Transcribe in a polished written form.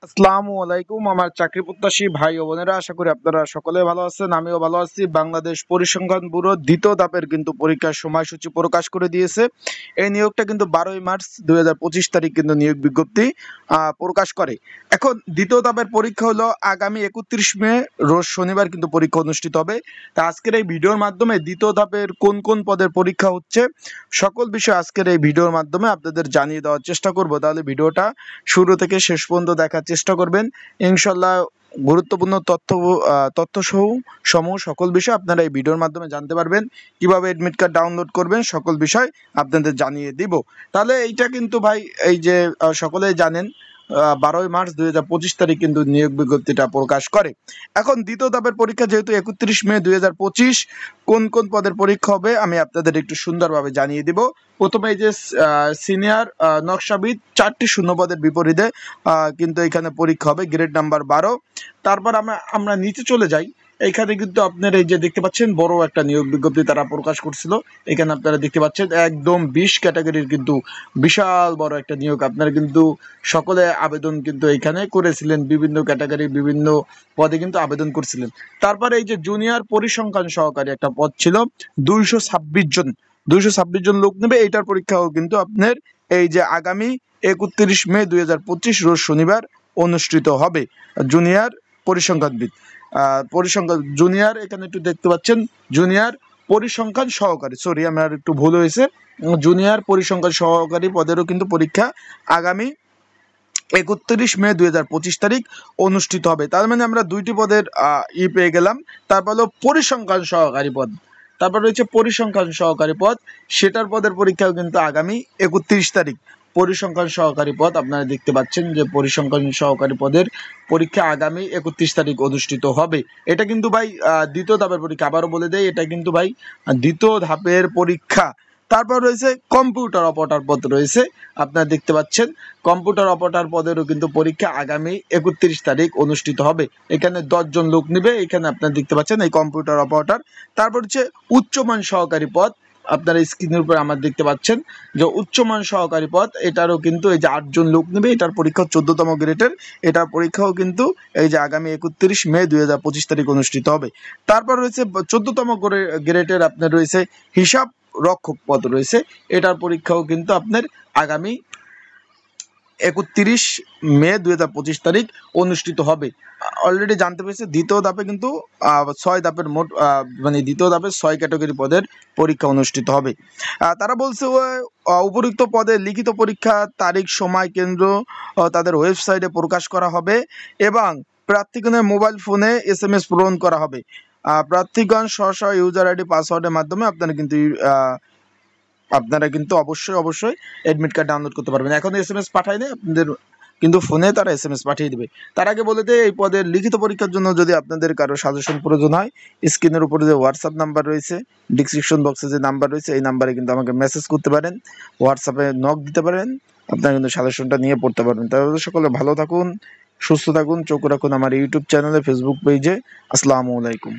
আসসালামু আলাইকুম আমার চাকরি প্রত্যাশী ভাই ও বোনেরা, আশা করি আপনারা সকলে ভালো আছেন। আমিও ভালো আছি। বাংলাদেশ পরিসংখ্যান ব্যুরো দ্বিতীয় ধাপের কিন্তু পরীক্ষার সময়সূচি প্রকাশ করে দিয়েছে। এই নিয়োগটা কিন্তু 12ই মার্চ 2025 তারিখ কিন্তু নিয়োগ বিজ্ঞপ্তি প্রকাশ করে। এখন দ্বিতীয় ধাপের পরীক্ষা হলো আগামী 31 মে রোজ শনিবার কিন্তু পরীক্ষা অনুষ্ঠিত হবে। তা আজকের এই ভিডিওর মাধ্যমে দ্বিতীয় ধাপের কোন কোন পদের পরীক্ষা হচ্ছে সকল বিষয় আজকের এই ভিডিওর মাধ্যমে আপনাদের জানিয়ে দেওয়ার চেষ্টা করব। তাহলে ভিডিওটা শুরু থেকে শেষ পর্যন্ত দেখার চেষ্টা করবেন। ইনশাল্লাহ গুরুত্বপূর্ণ তথ্য সমূহ সকল বিষয় আপনারা এই ভিডিওর মাধ্যমে জানতে পারবেন। কিভাবে এডমিট কার্ড ডাউনলোড করবেন সকল বিষয় আপনাদের জানিয়ে দিব। তাহলে এইটা কিন্তু ভাই এই যে সকলেই জানেন 12ই মার্চ 2025 তারিখ কিন্তু নিয়োগ বিজ্ঞপ্তিটা প্রকাশ করে। এখন দ্বিতীয় ধাপের পরীক্ষা যেহেতু 31 মে 2025, কোন কোন পদের পরীক্ষা হবে আমি আপনাদের একটু সুন্দরভাবে জানিয়ে দিব। প্রথমে এই যে সিনিয়র নকশাবিদ 4টি শূন্যপদের বিপরীতে কিন্তু এখানে পরীক্ষা হবে, গ্রেড নাম্বার 12। তারপর আমরা নিচে চলে যাই। এইখানে কিন্তু আপনার এই যে দেখতে পাচ্ছেন বড় একটা নিয়োগ বিজ্ঞপ্তি তারা প্রকাশ করছিল। এখানে আপনারা দেখতে পাচ্ছেন একদম 20 ক্যাটাগরির কিন্তু বিশাল বড় একটা নিয়োগ। আপনারা কিন্তু সকলে আবেদন কিন্তু এখানে করেছিলেন, বিভিন্ন ক্যাটাগরি বিভিন্ন পদে কিন্তু আবেদন করছিলেন। তারপরে এই যে জুনিয়র পরিসংখ্যান সহকারী একটা পদ ছিল, 226 জন লোক নেবে। এইটার পরীক্ষাও কিন্তু আপনার এই যে আগামী 31 মে 2025 রোজ শনিবার অনুষ্ঠিত হবে। জুনিয়র পরিসংখ্যানবিদ জুনিয়র, এখানে একটু দেখতে পাচ্ছেন জুনিয়র পরিসংখ্যান সহকারী, সরি আমার একটু ভুল হয়েছে, জুনিয়র পরিসংখ্যান সহকারী পদেরও কিন্তু পরীক্ষা আগামী 31 মে 2025 তারিখ অনুষ্ঠিত হবে। তার মানে আমরা দুইটি পদের পেয়ে গেলাম। তারপর হলো পরিসংখ্যান সহকারী পদ, তারপর রয়েছে পরিসংখ্যান সহকারী পদ, সেটার পদের পরীক্ষাও কিন্তু আগামী 31 তারিখ। পরিসংখ্যান সহকারী পদ আপনারা দেখতে পাচ্ছেন যে পরিসংখ্যান সহকারী পদের পরীক্ষা আগামী 31 তারিখ অনুষ্ঠিত হবে। এটা কিন্তু ভাই দ্বিতীয় ধাপের পরীক্ষা, আবারও বলে দেয় এটা কিন্তু ভাই দ্বিতীয় ধাপের পরীক্ষা। তারপর রয়েছে কম্পিউটার অপারেটর পদ রয়েছে, আপনারা দেখতে পাচ্ছেন কম্পিউটার অপারেটর পদেরও কিন্তু পরীক্ষা আগামী 31 তারিখ অনুষ্ঠিত হবে। এখানে 10 জন লোক নেবে, এখানে আপনারা দেখতে পাচ্ছেন এই কম্পিউটার অপারেটর। তারপর হচ্ছে উচ্চমান সহকারী পদ, আপনারা স্ক্রিনের উপর আমার দেখতে পাচ্ছেন যে উচ্চমান সহকারী পদ, এটারও কিন্তু এই যে 8 জন লোক নেবে। এটার পরীক্ষা 14তম গ্রেডের, এটার পরীক্ষাও কিন্তু এই যে আগামী 31 মে 2025 তারিখ অনুষ্ঠিত হবে। তারপর রয়েছে 14তম গ্রেডের আপনার রয়েছে হিসাব রক্ষক পদ রয়েছে, এটার পরীক্ষাও কিন্তু আপনার আগামী 31 মে 2025 তারিখ অনুষ্ঠিত হবে। অলরেডি জানতে পেরেছে দ্বিতীয় ধাপে কিন্তু 6 ধাপের মোট মানে দ্বিতীয় ধাপে 6 ক্যাটাগরি পদের পরীক্ষা অনুষ্ঠিত হবে। তারা বলছে উপযুক্ত পদে লিখিত পরীক্ষা তারিখ সময় কেন্দ্র তাদের ওয়েবসাইটে প্রকাশ করা হবে এবং প্রার্থীগণের মোবাইল ফোনে SMS প্রেরণ করা হবে। প্রার্থীগণ স্ব ইউজার আইডি পাসওয়ার্ডের মাধ্যমে আপনারা কিন্তু অবশ্যই এডমিট কার্ড ডাউনলোড করতে পারবেন। এখন SMS পাঠাইলে আপনাদের কিন্তু ফোনে তারা SMS পাঠিয়ে দেবে। তার আগে বলে দেয় এই পদের লিখিত পরীক্ষার জন্য যদি আপনাদের কারো সাজেশন প্রয়োজন হয়, স্ক্রিনের উপরে যে হোয়াটসঅ্যাপ নাম্বার রয়েছে, ডিসক্রিপশন বক্সে যে নাম্বার রয়েছে, এই নাম্বারে কিন্তু আমাকে মেসেজ করতে পারেন, হোয়াটসঅ্যাপে নক দিতে পারেন, আপনারা কিন্তু সাজেশনটা নিয়ে পড়তে পারবেন। তাহলে সকলে ভালো থাকুন, সুস্থ থাকুন, চোখ রাখুন আমার ইউটিউব চ্যানেলে, ফেসবুক পেজে। আসসালামু আলাইকুম।